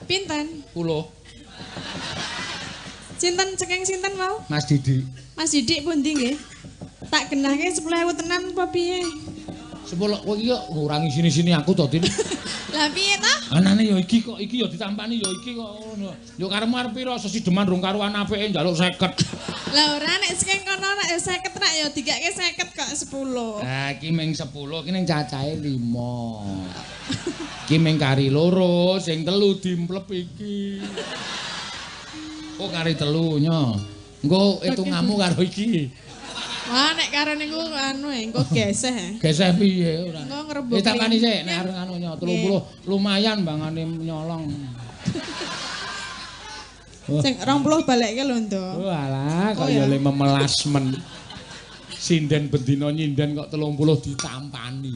Pinten? 10. Sinten cekeng sinten mau? Mas Didi. Mas Didik pundi nggih? Tak genahke 10.000 tenan apa piye? 10 kok iki kok ngurangi sini-sini aku to, Din. Lah piye ta? Anane ya iki kok iki ya ditampani ya iki kok ngono. Yo karemu arep pira sesideman rung karuan apike njaluk 50. Lah ora nek saking kono nek 50 nek ya digake 50 kok 10. Lah iki ming 10 iki ning cacahe 5. Iki ming kari loro, sing telu dimplep iki. Oh kari telu nyo. Engko hitunganmu karo iki. Wah nek karo niku anu engko geseh. Geseh piye ora. Engko ngrebuk. Ditangani sik nek arep anu nyo 30 lumayan bangane nyolong. Sing 20 balekke lho, Nduk. Oh alah kok ya le memelas men. Sinden bendina nyinden kok 30 ditampani.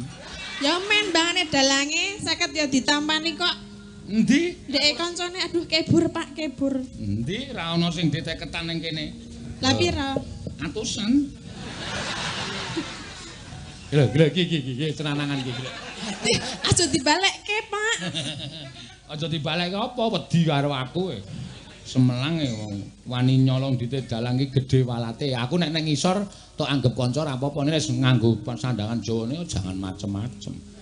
Ya men bangane dalange 50 ya ditampani kok. Endi? Ndek kancane aduh kebur Pak, kebur. Endi ra ono sing diteketan ning kene. Lah pira? Atusan. Gila iki cenanangan iki. Aja dibalekke, Pak. Aja dibalekke apa wedi karo aku. Semelang wong wani nyolong dite dalang iki gedhe walate. Aku nek nang ngisor tok anggap kanca ra apa-apa nek nganggo sandangan Jawane jangan macem-macem.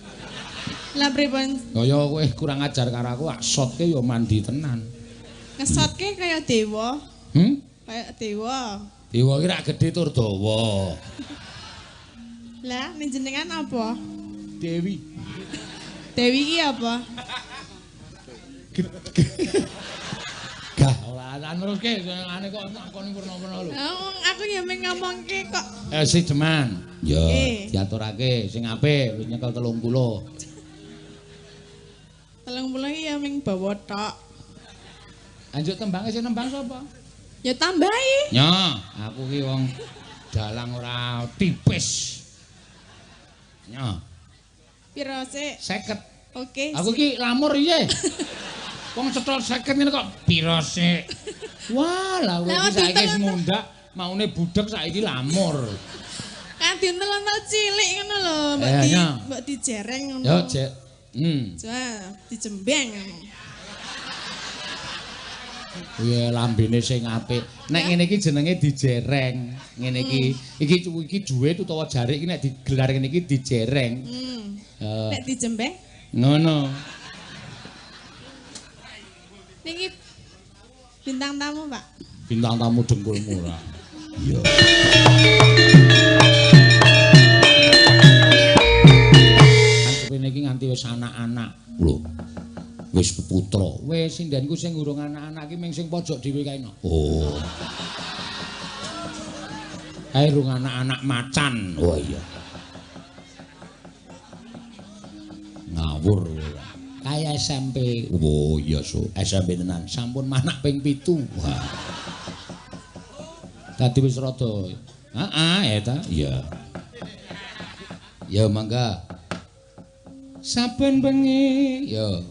Lah pripun? Kaya kowe kurang ajar karo aku, aksotke ya mandi tenan. Ngesotke kaya dewa. Kaya dewa. Dewa iki ra gedhe tur dawa. Lah ning jenengan apa? Dewi. Dewi iki apa? Gah ora neruske ane kok ngakoni purna-purna lho. Aku ya mung ngomongke kok. Si Jeman. Ya, diaturake sing apik wis nyekel 30. 30 iki ya mung bawa tok. Lanjut tembange sing nembang sapa? Ya tambahi. Nya, aku ki wong dalang ora tipis. Nya. Pira sik? 50. Oke. Aku ki lamur iye. Wong cetol 50 ngene kok pira sik? Wah, lah kowe iki saiki wis mundhak, maune budhek saiki lamur. Kan dintel-entel cilik ngono lho, mbok dijereng ngono. Yo, Jek. Wah, dijembeng. Kuwi lambene sing apik. Nek ngene iki jenenge dijereng. Ngene iki duit utawa jarik iki nek digelar ngene iki dijereng. Nek dijembeng? Ngono. Niki bintang tamu, Pak. Bintang tamu dengkulmu ora. Iya. Kan iki nganti wis anak-anak. Lho. Wis putra. Wis sindenku sing urung anak-anak iki ming sing pojok dhewe kae no. Oh. Kae urung anak-anak macan. Oh iya. Ngawur. Kayak SMP. Oh iya so, SMP tenan. Sampun manak ping 7. Wah. Dadi wis rada. Heeh, eta. Iya. Ya mangga. Saben bengi, ya.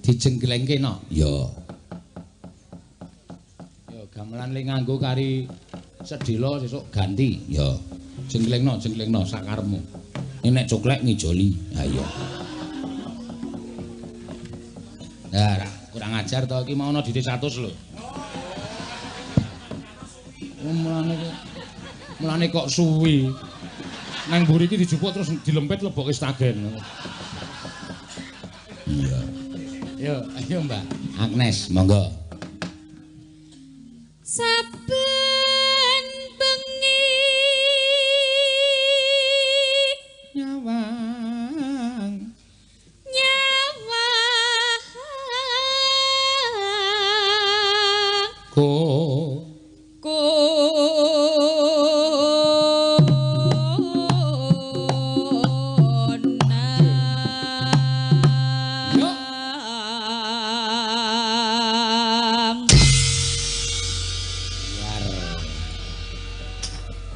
Dijengglengke no. Ya. Ya gamelan ling nganggo kari sedhela sesuk ganti. Ya. Jenglengno sakarepmu. Nek coklek ngijoli. Ha iya. Nah, kurang ajar to iki mau ana didik 100 lho. Mulane kok suwi. Nang mburi iki dijupuk terus dilempet leboke stagen. Iya. Yo, ayo Mbak Agnes, monggo. Saben bengi nyawang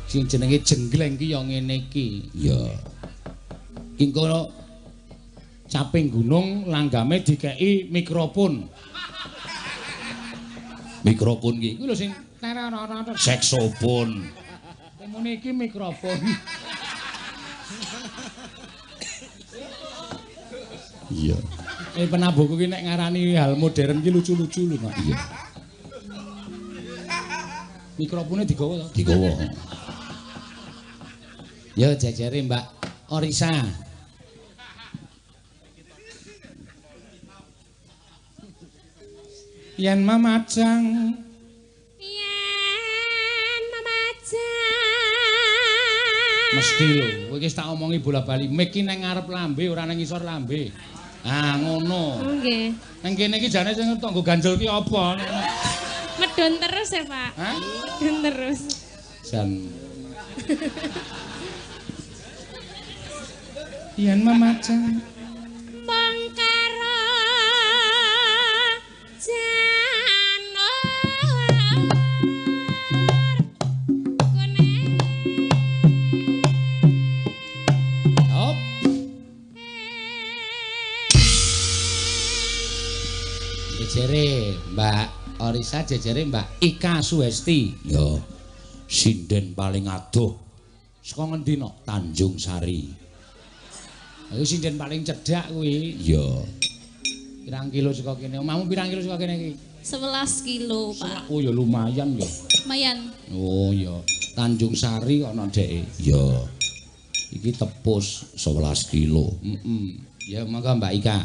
sing jenenge jenggleng ki ya ngene iki. Ya. Engko caping gunung langgame dikeki mikrofon. Mikrofon ki kuwi lho sing saksofon. Temune iki mikrofon. Iya. Penabuhku ki nek ngarani hal modern ki lucu-lucu lho, Mak. Iya. Mikrofone digawa to? Digawa. Ya jajare Mbak Orisa. Yen mamajang mesti lho, kowe iki tak omongi bola-bali, mik ki nang ngarep lambe ora nang ngisor lambe. Ah, ngono. Nggih. Nang kene iki jane sing tanggo ganjel ki apa? Medun terus ya, Pak. Hah? Medun terus. Jan. Yen mamajang mangkara jejere Mbak Orisa, jejere Mbak Ika Suesti. Ya, sinden paling adoh saka ngendi nok? Tanjung Sari. Iku sinden paling cedhak kuwi. Ya. Pirang kilo saka kene? Omahmu pirang kilo saka kene iki? 11 kilo, Pak. Oh ya lumayan ya. Lumayan. Oh ya, Tanjung Sari ana dheke. Ya. Iki tepus 11 kilo. Ya monggo Mbak Ika.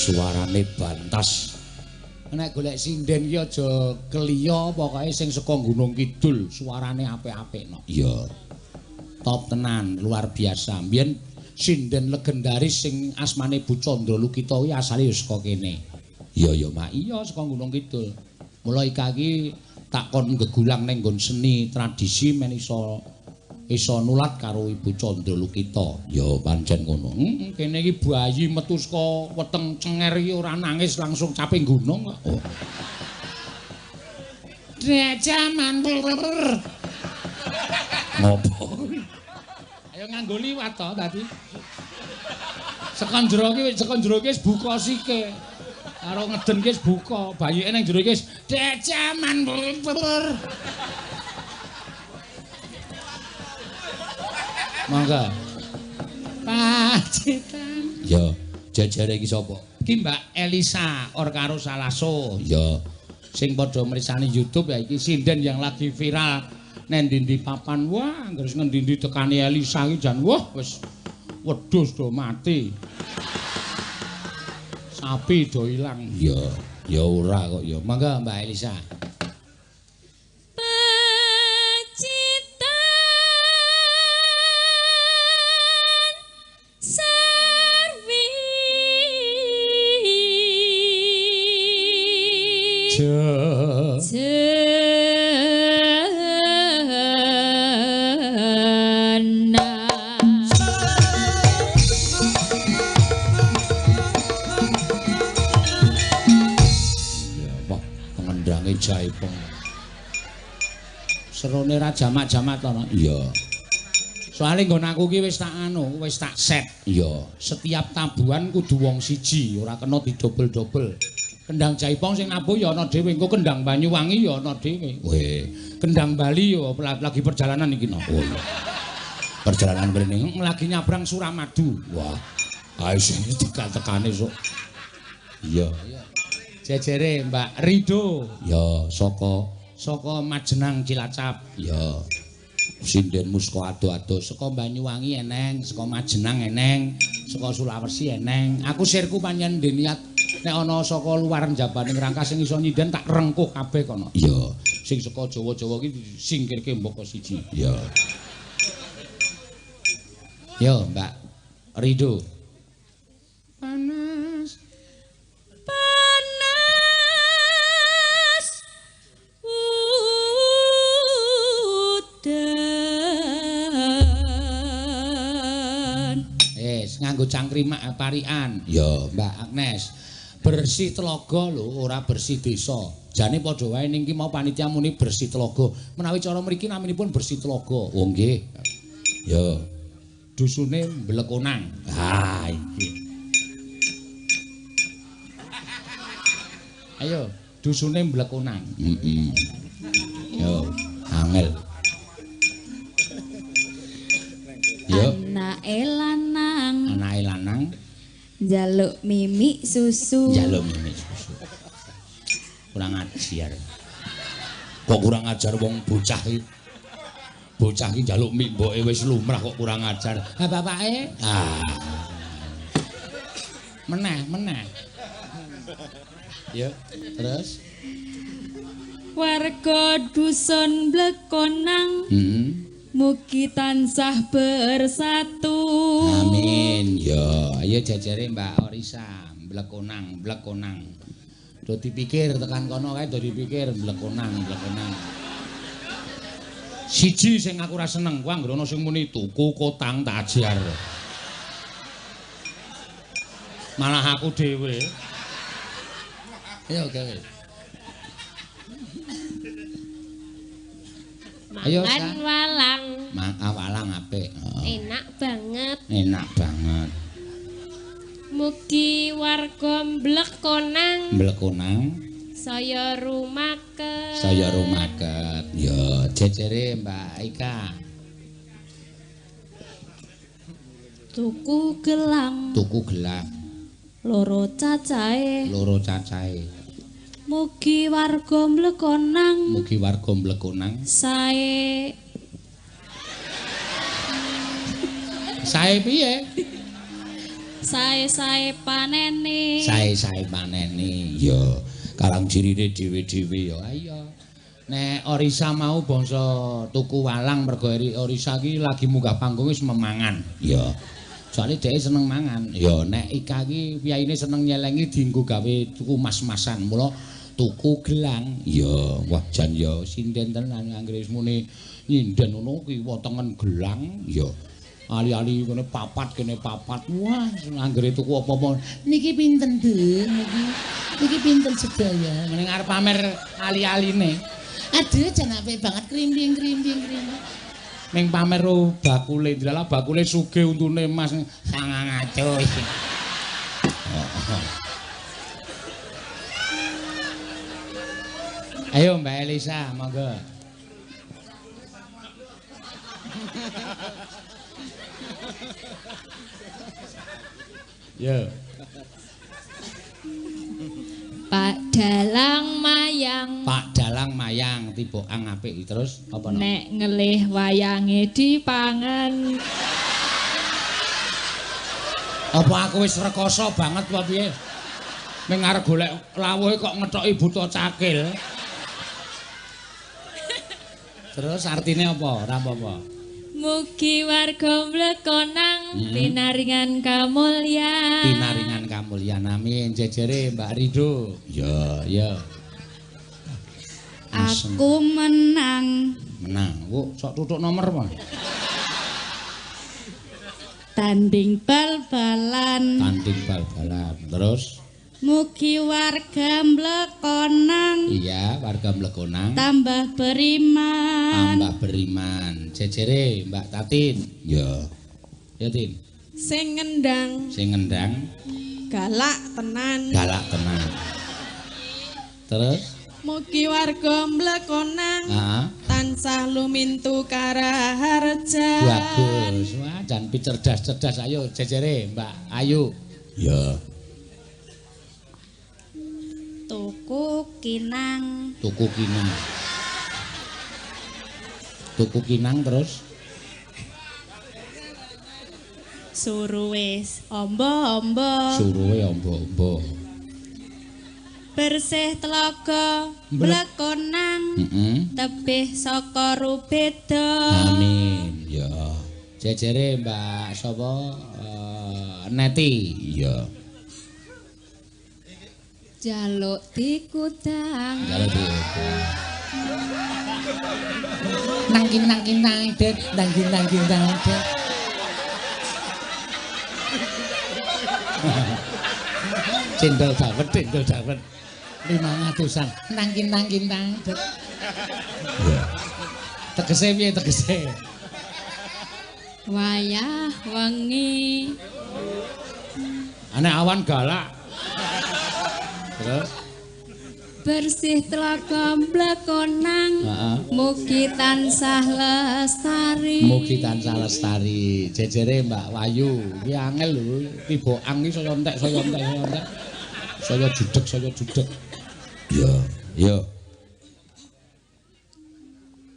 Suarane bantas. Nek golek sinden ki aja keliya, pokoke sing saka Gunung Kidul, suarane apik-apik no. Iya. Top tenan, luar biasa. Mbiyen sinden legendaris sing asmane Bu Candra Lukita kuwi asale ya saka kene. Iya ya, Mak. Iya saka Gunung Kidul. Mula Ika iki tak kon gegulang ning nggon seni tradisi men iso nulat karo Ibu Candra Lukita. Ya pancen ngono. Kene iki bayi metu saka weteng cenger iki ora nangis langsung caping gunung kok. Oh. Jaman. Ngopo? Ayo nganggo liwat to tadi. Sekon jero ki wis buka sike. Karo ngeden ki wis buka, bayike ning jero ki wis jaman. Mangga. Pacitan. Ya, jajare iki sapa? Iki Mbak Elisa or karo Salaso. Ya. Sing padha mrisani YouTube ya iki sinden yang lagi viral nang ndi papan. Wah, terus ngendi-endi tekani Elisa iki jan wah wis wedhus do mati. Sapi do ilang. Ya, ya ora kok ya. Mangga Mbak Elisa. Jaipong. Serone ra jamak-jamak to, iya. Soale nggon aku ki wis tak set. Iya, setiap tabuhan kudu wong siji, ora kena didobel-dobel. Kendang Jaipong sing nabuh ya ana dhewe, engko kendang Banyuwangi ya ana dhewe. Weh, kendang Bali ya lagi perjalanan iki no. Oh iya. Perjalanan mrene lagi nyabrang Suramadu. Wah. Ayo sing dikatekane sok. Iya. Jejere Mbak Rido. Ya, saka Majenang Cilacap. Ya. Sindenmu saka ado-ado, saka Banyuwangi eneng, saka Majenang eneng, saka Sulawesi eneng. Aku sirku pancen niat nek ana saka luar njabaning rangka sing iso nyinden tak rengkuh kabeh kono. Iya. Sing saka Jawa-Jawa iki singkirke mboko siji. Iya. Yo, Mbak Rido. Panas. nganggo cangkrimak parian. Ya, Mbak Agnes. Bersih telaga lho, ora bersih desa. Jane padha wae ning ki mau panitia muni bersih telaga. Menawi cara mriki naminipun bersih telaga. Oh nggih. Ya. Dusune Mblekonang. Ha iki. Ayo, dusune Mblekonang. Yo, angel. Yo. Anake lanang. Anake lanang Njaluk mimi susu. njaluk mimi susu. Kurang ajar. Kok kurang ajar wong bocah iki? Bocah iki njaluk mie mboke wis lumrah kok kurang ajar. Ha bapake? Meneh. Ya, terus Warga dusun Blekonang. Mugi tansah bersatu. Amin. Ya, ayo jajare Mbak Orisa, Blekonang. Do dipikir tekan kono kae do dipikir Blekonang. Siji sing aku ora seneng, kuwi anggere ana sing muni tuku kotang tak ajar. Malah aku dhewe. Ayo gawe. Ayo Mangan walang. Walang apik. Enak banget. Enak banget. Mugi warga Blekonang saya rumaket. Ya, jejere Mbak Ika. Tuku gelang. Loro cacahe. Mugi warga Blekonang. Sae. Sae piye? Sae panene. Sae panene. Ya, kalang jirine dhewe-dhewe ya. Ayo. Nek Orisa mau bangsa tuku walang mergo Orisa iki lagi munggah panggung wis memangan. Ya. Soale dhek seneng mangan. Ya nek Ika iki piyayine seneng nyelengi dienggo gawe tuku mas-masan. Mula tuku gelang. Ya, wah jan ya sinden tenan anggere wis muni nyinden ngono kuwi wotengen gelang. Ya. Ali-ali kene papat. Wah, anggere tuku apa-apa. Niki pinten, Bu? Niki pinten sedaya? Ngene arep pamer ali-aline. Aduh, jan apik banget krimbing. Ning pamer bakule, ndalah bakule sugih untune Mas 900 iki. Ayo Mbak Elisa, monggo. Ya. Pak Dalang Mayang tibokang apik terus apa no? Nek ngelih wayange dipangan. Apa aku wis rekoso banget apa piye? Ning arep golek lawuhe kok ngethoki buta cakil. Terus artine apa? Ora apa-apa. Mugi warga Blekonang pinaringan kamulyan. Amin. Jejere Mbak Rido. Ya. Aku menang. Kok sok tutuk nomor apa? Tanding bal-balan. Terus Mugi warga Blekonang. iya, warga Blekonang tambah beriman. Jejere Mbak Tatin. Ya. Ya Tin. Sing ngendang galak tenan. Terus Mugi warga Blekonang tansah lumintu karaharja. Bagus. Wah, jan cerdas. Ayo jejere Mbak Ayu. Ya. Tuku kinang terus suruhe ombo-ombo. Bersih telaga Blekonang. Tebih saka rubeda. Amin. Ya. Jejere Mbak sapa? Neti. Ya. Jaluk dikudang. Nang kinang det. Cendol dawet 500-an. Nang kintang. Tegese piye tegese? Wayah wengi. Ana awan galak. Terus bersih telaga blekonang. Mugi tansah lestari. Jejere Mbak Wayu, iki angel lho, tiboang iki saya entek. Saya judeg. Iya.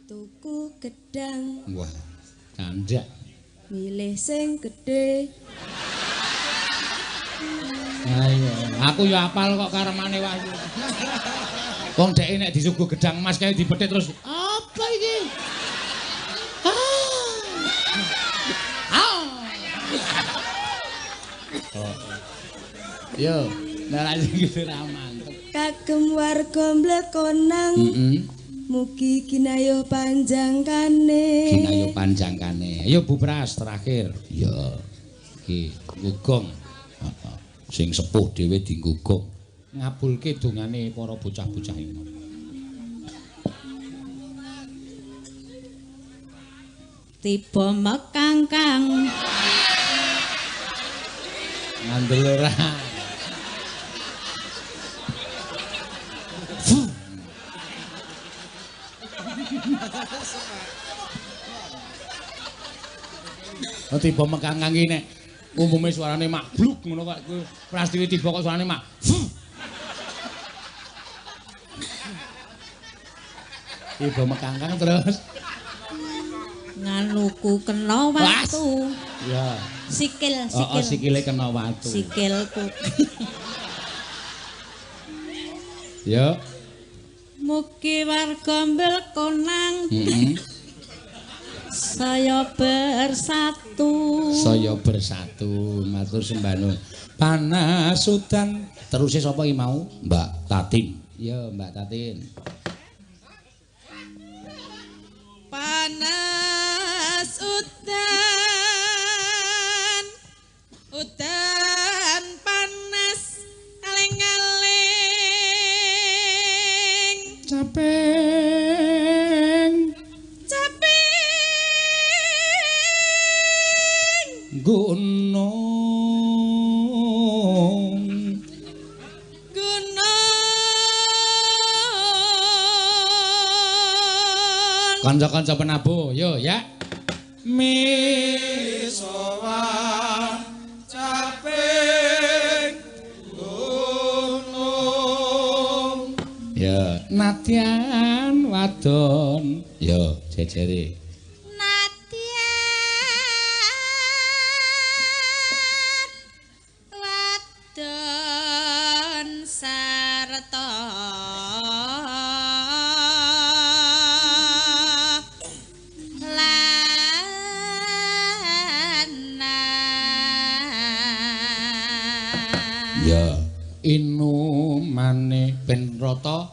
Tuku gedang. Wah, candak. Milih sing gedhe. Ayo, aku ya apal kok karemane Wayu. Wong dhek nek disuguh gedang emas kae dipethit terus apa iki? Yo, nek iki ra mantep. Kagem warga Blekonang. Mugi kinayuh panjangkane. Ayo Bu Pras terakhir. Ya. Iki gugong. Sing sepuh dhewe dinggugong. Ngabulke dongane para bocah-bocah iki. Tiba mekangkang. Ngandel ora. Tiba mekangkang iki nek umume suarane mak bluk ngono kok kowe Prastiwi tiba kok suarane mak. Tiba mekangkang terus nganuku kena watu. Ya. Sikil. Sikile kena watu. Sikilku. Ya. Mugi warga Blekonang. Saya bersatu. Matur sembah nuwun. Panasutan. Terusé sapa iki mau? Mbak Tatin. Ya, Mbak Tatin. Panas udan panas aling-aling caping gunung kanca-kanca penabuh yo ya misowa caping gunung ya nadyan wadon yo jejere inumane ben rata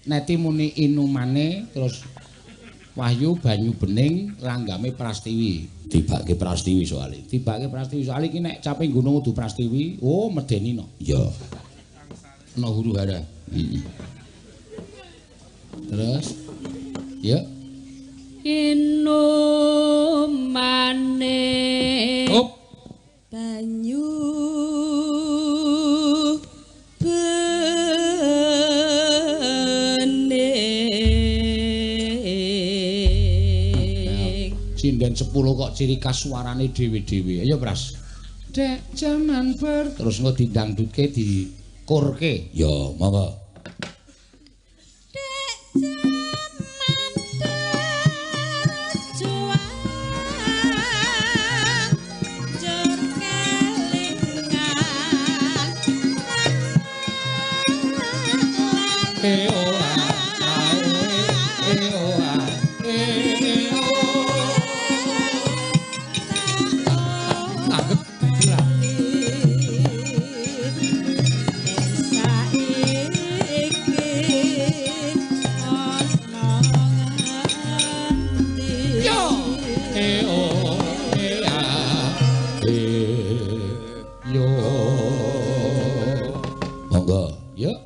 neti muni inumane terus Wahyu banyu bening ranggame Prastiwi tibake Prastiwi soalé iki nek caping gunung kudu Prastiwi oh medeni no ya ana huru hara terus ya inumane banyu sinden 10 kok ciri khas suarane dhewe-dhewe. Ayo Pras. Dek jaman terus engko didangdutke dikurke. Ya, monggo. Dek jaman berjuang jur kelingan yo Monggo, yuk.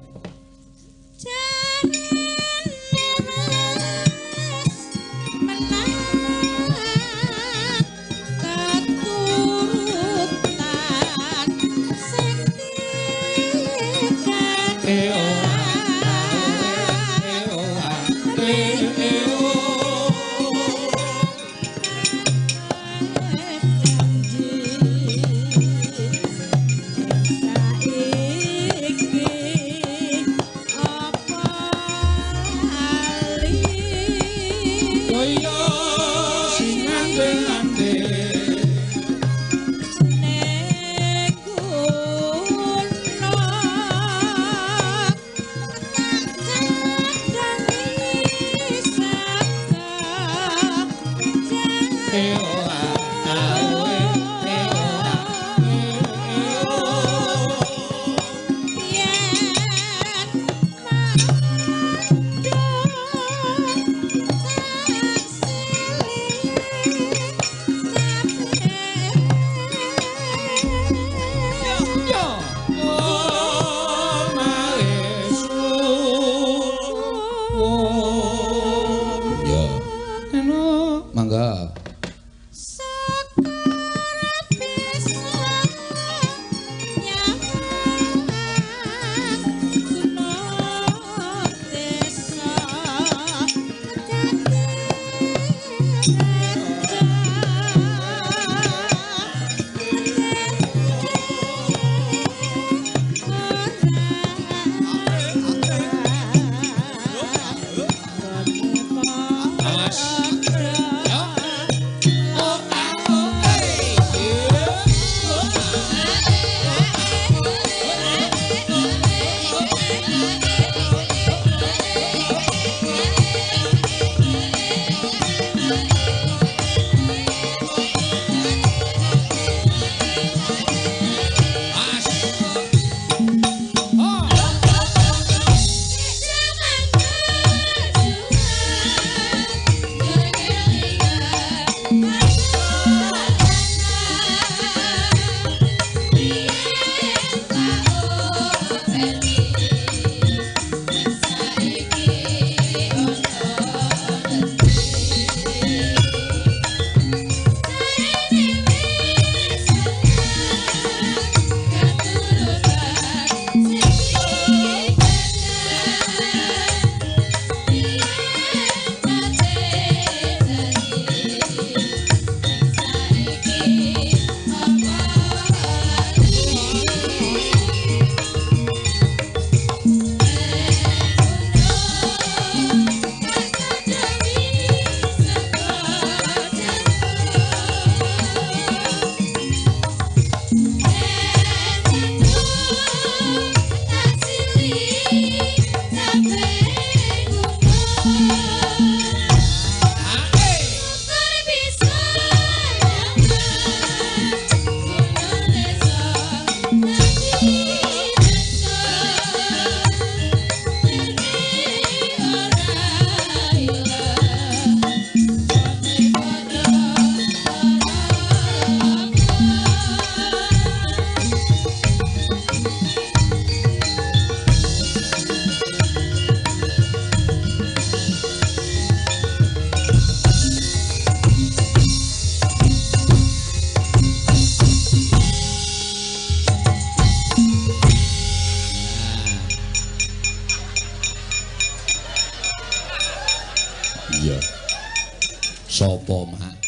Sopo mak?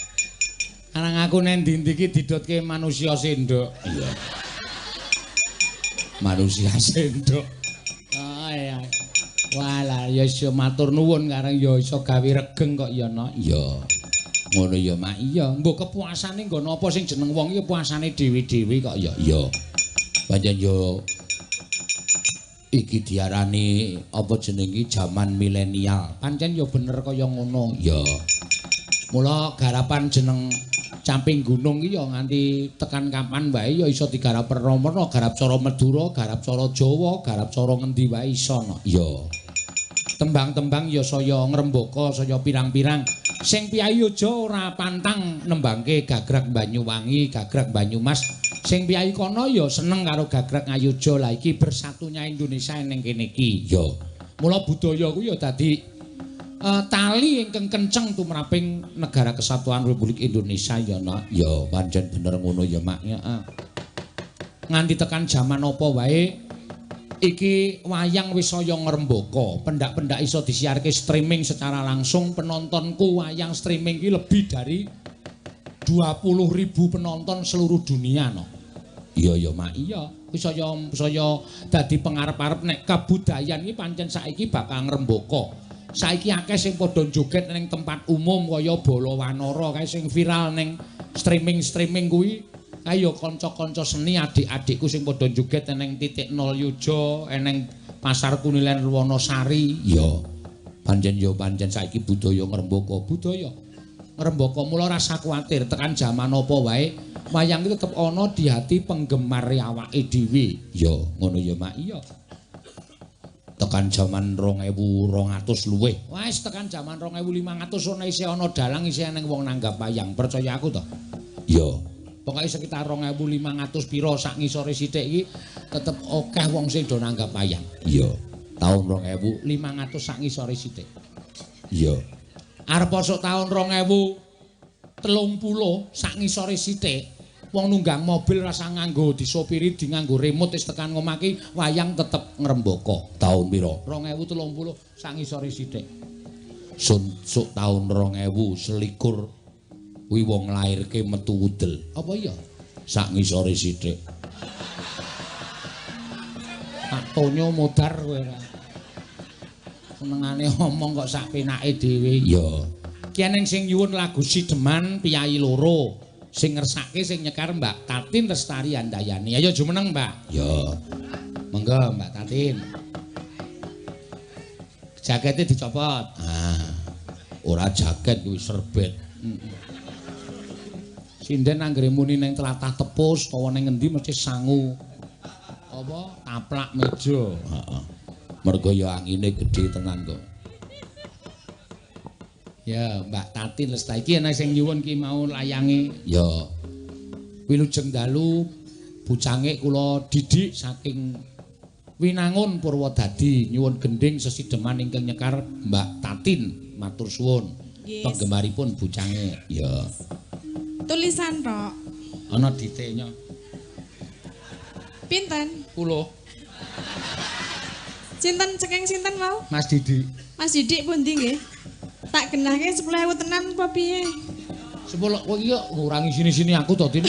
Arang aku nek ndi-ndi iki didotke manusia sendok. Iya. Manusia sendok. Oh iya. Walah ya iso matur nuwun karang ya iso gawe regeng kok ya no. Iya. Ngono ya mak iya. Mbok kepuasane nggo napa sing jeneng wong iki puasane dhewe-dhewe kok ya. Iya. Pancen yo iki diarani apa jenenge jaman milenial. Pancen ya bener kaya ngono. Ya. Mula garapan jeneng Camping Gunung iki ya nganti tekan kapan wae ya iso digarap pernomerno, garap cara Madura, garap cara Jawa, garap cara ngendi wae iso no. Ya. Tembang-tembang ya saya ngrembaka, saya pirang-pirang Sing Piyayi aja ora pantang nembangke gagrag Banyuwangi, gagrag Banyumas. Sing Piyayi kono ya seneng karo gagrag Ngayuja. Lah iki bersatunya Indonesia ning kene iki. Ya. Mula budaya kuwi ya dadi tali ingkang kenceng tumraping Negara Kesatuan Republik Indonesia ya nak. Ya pancen bener ngono ya mak ya. Nganti tekan jaman apa wae iki wayang wis saya ngrembaka. Pendak-pendak iso disiarke streaming secara langsung. Penontonku wayang streaming iki lebih dari 20.000 penonton seluruh dunia no. Iya ya mak iya. Kuwi saya dadi pengarep-arep nek kabudayan iki pancen saiki bakal ngrembaka. Saiki akeh sing padha joget ning tempat umum kaya Bala Wanara kae sing viral ning streaming kuwi. Ayo kanca-kanca seni adik-adikku sing padha joget ning Titik Nol Yuja, ning Pasar Kunilen Wonosari. Ya. Pancen saiki budaya ngrembaka, budaya. Ngrembaka mula rasa kuwatir tekan jaman apa wae wayang iki tetep ana di hati penggemar awake dhewe. Ya, ngono ya mak iya. Tekan jaman 2200 luwih. Wis tekan jaman 2500 ana isih ana dalang isih ning wong nanggap wayang. Percaya aku to? Ya. Pokoke sekitar 2500 pira sak ngisore sithik iki tetep akeh wong sing do nanggap wayang. Iya. Taun 2500 sak ngisore sithik. Iya. Arep sok taun 2030 sak ngisore sithik wong nunggang mobil rasa nganggo disopiri di nganggo remote wis tekan ngomah ki wayang tetep ngrembaka. Taun pira? 2030 sak ngisore sithik. Sok taun 2021 kuwi wong lairke metu udel. Apa iya? Sak ngisore sithik. Tak tonyo modar kowe ora. Senengane ngomong kok sak penake dhewe. Ya. Ki eneng sing nyuwun lagu Sideman Piyayi loro. Sing ngersake sing nyekar Mbak Tatin Lestari Andayani. Ayo jumeneng, Mbak. Ya. Monggo Mbak Tatin. Jakete dicopot. Ah. Ora jaket kuwi serbet. Sinden anggere muni ning tlatah tepus utawa ning ngendi mesti sangu. Apa? Taplak meja. Heeh. Mergo ya angine gedhe tenan kok. Ya, Mbak Tatin Lestari iki ana sing nyuwun ki mau layange. Ya. Wilujeng dalu bucange kula didik saking Winangun Purwodadi nyuwun gending sesideman ingkang nyekar Mbak Tatin matur suwun. Yes. Penggemaripun bucange. Ya. Tulisan rok. Ana ditenya. Pinten? 10. Sinten cekeng sinten mau? Mas Didi. Mas Didik pundi nggih? Tak genahke 10.000 tenan apa piye? 10 kok iki kok ngurangi sini-sini aku to, Tin.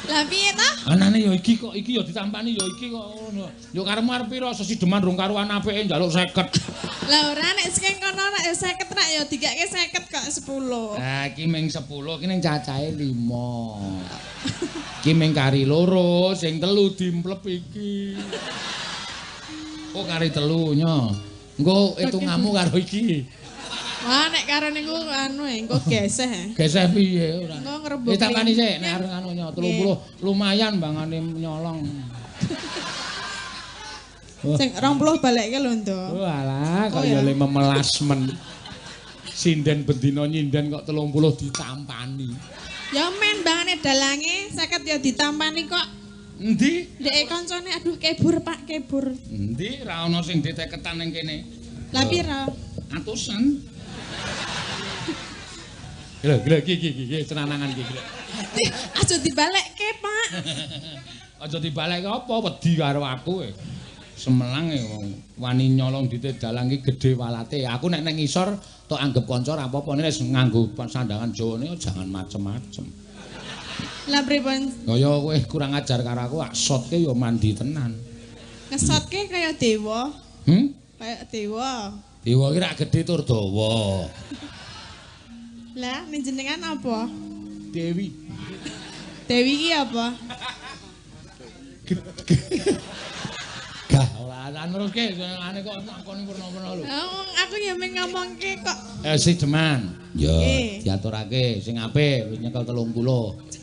Lah piye ta? Anane ya iki kok iki ya ditampani ya iki kok ngono. Ya karemu arep pira sesideman rong karuan apike njaluk 50. Lah ora nek saking kono nek 50 rak ya digake 50 kok 10. Lah iki ming 10 ki ning cacahe 5. Ki ming kari loro, sing telu dimplep iki. Kok kari telu nya. Engko hitunganmu karo iki. Wah nek karo niku anu engko geseh. Geseh piye ora. Engko ngrebuk. Ditapani sik nek arep anu nya 30 lumayan bangane nyolong. Sing 20 balekke lho, Nduk. Oh alah kaya le memelas men. Sinden bendina nyinden kok 30 ditampani. Ya men bangane dalange 50 ya ditampani kok. Endi? Ndek kancane aduh kebur Pak, kebur. Endi ra ono sing diteketan ning kene. Lah pira? Atusan. Gila iki cenanangan iki. Aja dibalekke, Pak. Aja dibalekke apa wedi karo aku e. Semelang e wong wani nyolong dite dalang iki gedhe walate. Aku nek nang ngisor tok anggap kanca ora apa-apa nek nganggo sandangan Jawane jangan macem-macem. Lah pripun? Kaya kowe kurang ajar karo aku, aksotke ya mandi tenan. Ngesotke kaya dewa. Kaya dewa. Dewa ki rak gedhe tur dawa. Lah ning jenengan apa? Dewi. Dewi ki apa? Gah ora neruske ane kok ngakoni purna-purna lho. Aku ya mung ngomongke kok. Sideman. Ya, diaturake sing apik wis nyekel 30.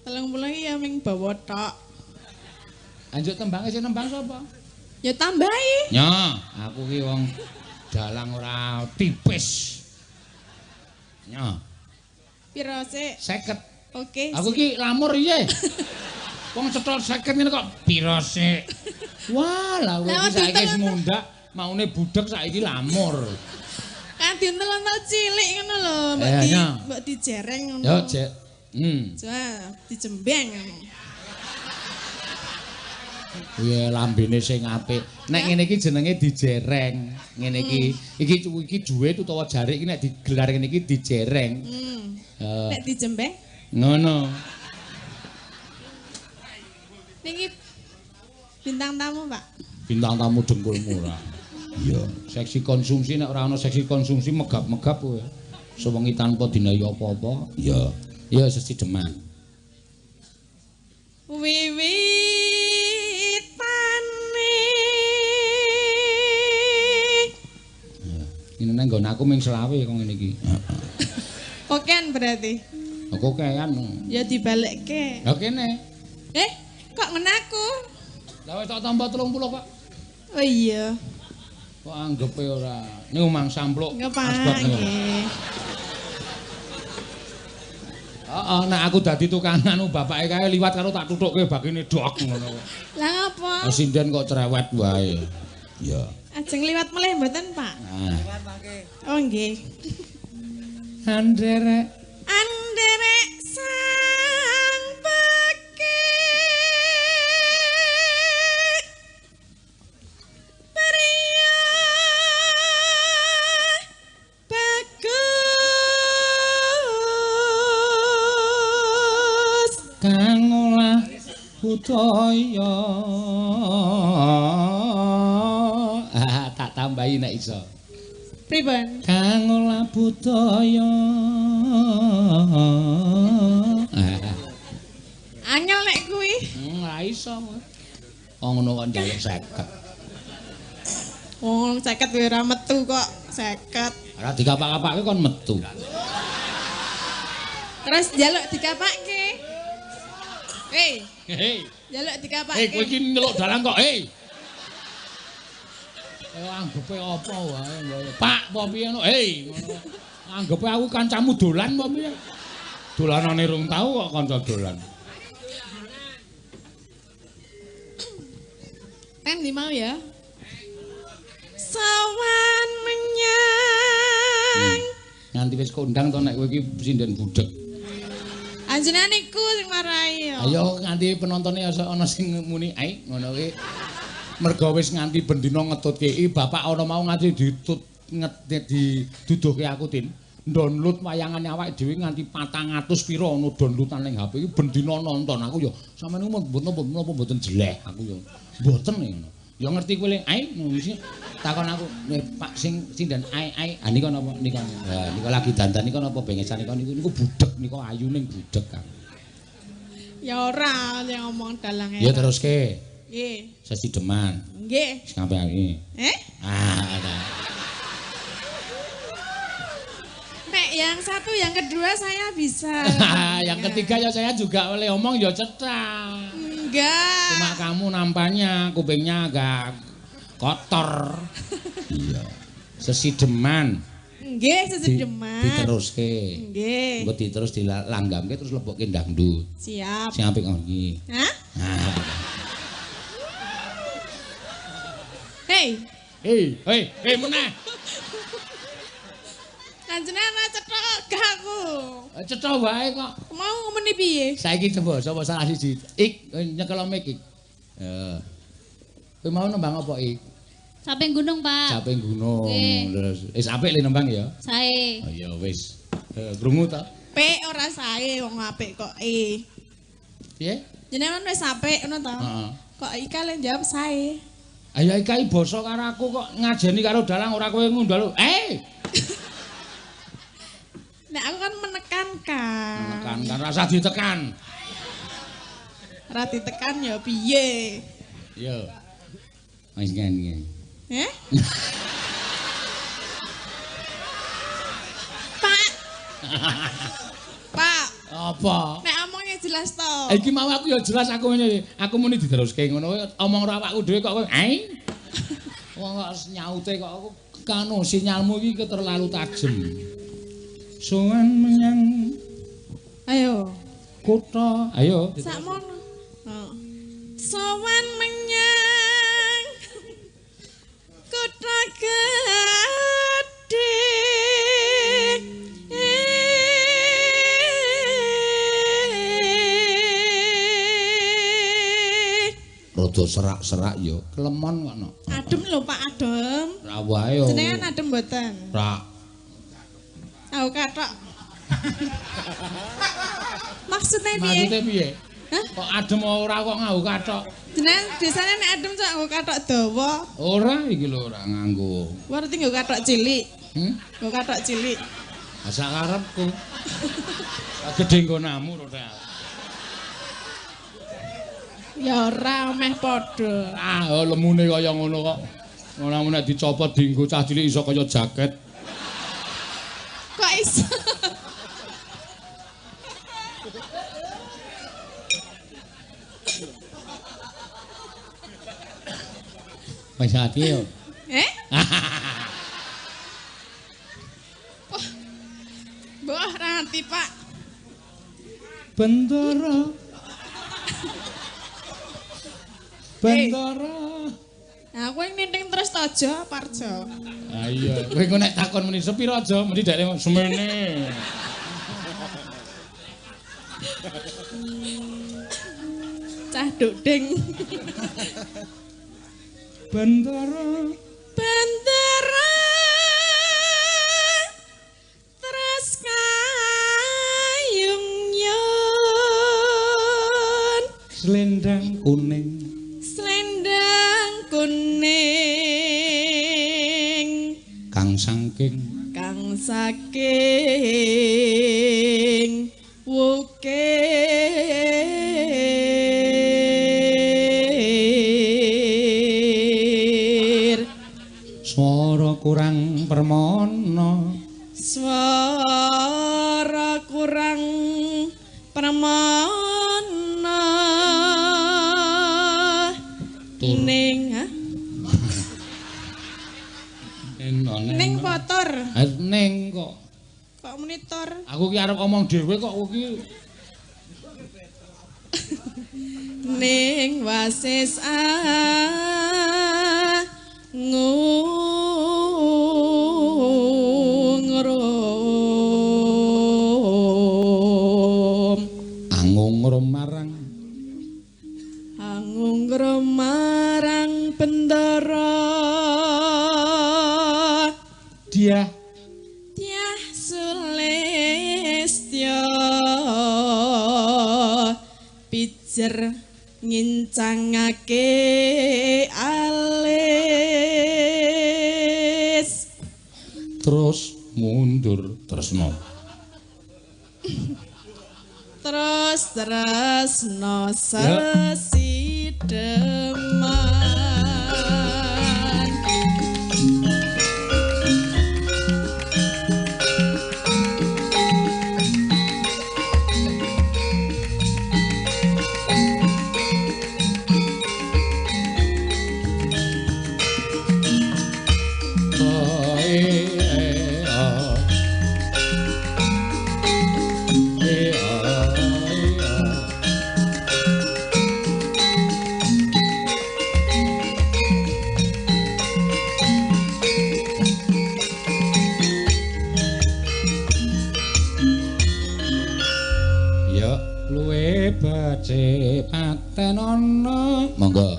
30 iki ya mung bawa tok. Anjuk tembange sing nembang sapa? Ya tambahi. Nya, aku ki wong dalang ora tipis. Ya. Piro sik? 50. Oke. Aku ki lamur iye. Wong cetha 50 ngene kok piro sik? Wah, lah kowe iki saiki wis mundhak, maune budhek saiki lamur. Kan dintel-entel cilik ngono lho, mbok dijereng ngono. Yo, Jek. Coba dijembeng ngono. Ya lambene sing apik. Nek ngene iki jenenge dijereng. Ngene iki duit utawa jarik iki nek digelar ngene iki dijereng. Nek dijembeng? Ngono. Niki bintang tamu, Pak. Bintang tamu dengkulmu ora. Iya, seksi konsumsi nek ora ana seksi konsumsi megap-megap kowe. Sewengi tanpa dinayi apa-apa. Iya. Ya sesi deman. Ini nang nggon aku ming selawe kok ngene iki. Koken berarti. Kokean. Ya dibalekke. Ha kene. Kok ngenaku? Lah wis tak tambah 30, Pak. Oh iya. Kok anggepe ora. Niku mang sampluk. Nggih. Heeh, nek aku dadi tukang anu bapake kae liwat karo tak tutukke bakine dok ngono. Lah ngapa? Sinden kok cerewet wae. Iya. Ajeng liwat meleh mboten, Pak? Liwat mangke. Oh nggih. Anderek sang beke pria bagus kang olah budaya. Tak tambahi nek iso. Pripun? Kang olah budaya. Angel nek kuwi. Ora iso. Oh ngono kok njaluk 50. Wong 50 ora metu kok 50. Ora dikapak-kapakke kon metu. Terus njaluk dikapakke. Hei. Njaluk dikapakke. Kowe iki nyeluk dalang kok. Anggepe apa wae. Pak, apa piye ngono? Ngono. Anggepe aku kancamu dolan apa piye? Dolanane rung tau kok kanca dolan. Kan di mau ya. Sawan menyang. Nganti wis kondang to nek kowe iki sinden budhek. Anjenengan iku sing marai ya. Ayo nganti penontone ana sing muni ae ngono kuwi. Mergo wis nganti bendina ngetutke bapak ana mau nganti diduduhke aku tin. Download wayangane awake dhewe nganti 400 pira ana downloadan ning HP iki bendina nonton aku ya sampeyan mboten mboten jeleh aku ya. Mboten ngono. Ya ngerti kowe ae mesti takon aku Pak sing sindan ae nika napa nika. Ha nika lagi dandan nika napa bengesan nika niku budhek nika ayu ning budhek kan. Ya ora yang ngomong dalange. Ya teruske. Nggih. Sesi deman. Nggih. Sing apik. Ada. Nek yang satu yang kedua saya bisa. Yang ketiga ya saya juga boleh omong ya cetak. Enggak. Cuma kamu nampaknya kupingnya agak kotor. Iya. Sesi deman. Nggih, sesi deman. Diteruske. Nggih. Engko diterus dilanggamke terus lebokke dangdut. Siap. Sing apik iki. Hah? Hei meneh. Anjenengan cetok gak aku. Cetha wae kok. Mau ngomeni piye? Saiki coba sapa salah siji. Nyekel mic ik. Kowe mau nembang apa ik? Saping gunung, Pak. Saping gunung. Terus wis apik le nembang ya? Sae. Oh ya wis. Krungu ta? P ora sae wong apik kok Piye? Jenengan wis apik ngono ta? Heeh. Kok Ika le jawab sae. Ayo Ika iki basa karo aku kok ngajeni karo dalang ora kowe ngundal. Nek aku kan menekankan. Menekankan rasa ditekan. Ora ditekan ya piye? Yo. Wis ngene. Pak. Pak. Apa? Nek omongnya jelas to. Iki mau aku ya jelas aku ngene. Aku muni diteruske ngono omong karo awakku dhewe kok kowe wong kok nyaute kok aku kanu sinyalmu iki terlalu tajem. sowan menyang ayo kutha ayo sakmono sowan menyang kutha gedhe rada serak-serak ya kelemon kok no adem lho Pak adem ra wae yo jenengan adem mboten ra aku kathok maksudnya piye hah kok adem ora kok nganggo kathok jenengan biasane nek adem cok nggo kathok dawa ora iki lho ora nganggo berarti nggo kathok cilik nggo kathok cilik asa karepku gedhe nggonamu to ya ora meh padha lemune kaya ngono kok ora nek dicopot dienggo cah cilik iso kaya jaket kok iso wis ati yo Mbah ranti Pak Bendara aku yang ninting terus aja parjo iya kowe nek takon muni sepiro aja mesti dek semene cah duding Bendara terus kayung yun selendang kuning kang saking wukir swara kurang permana ning motor ning kok monitor aku ki arep ngomong dhewe kok iki ning wasis angungrum marang bendara Diah Sulistya pijer ngincangake alis terus mundur tresno tresno sesi deman Patenono monggo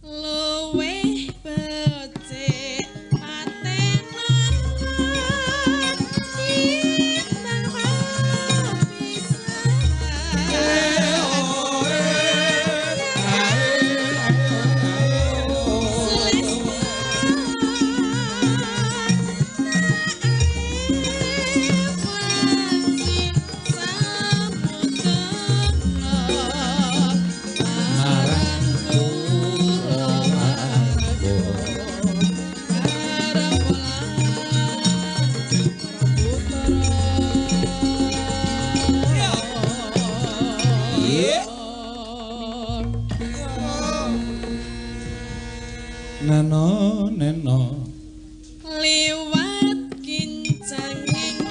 luweh becik patenono neno liwat kincanging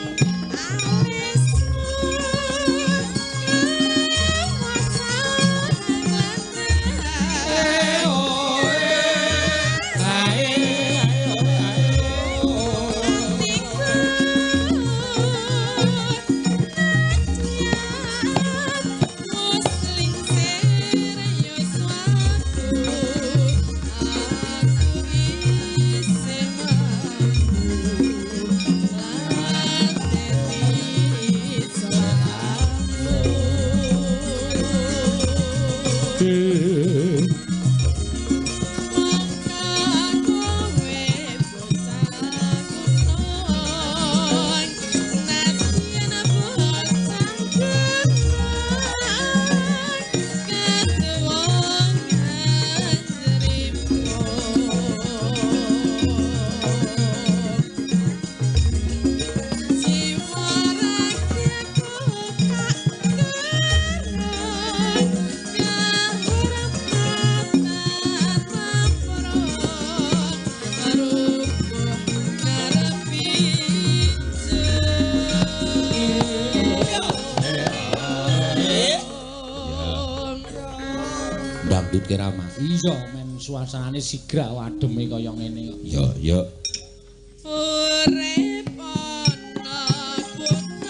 Kiramat. Iya, men suasanane sigra wademe kaya ngene kok. Ya, ya. Urip ana bukti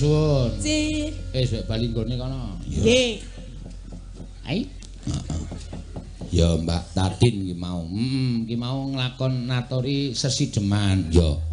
suwun. Ci. Wis bali nggone kono. Nggih. Ai. Ya Mbak Tadin ki mau. Ki mau nglakon naturi sesideman. Ya.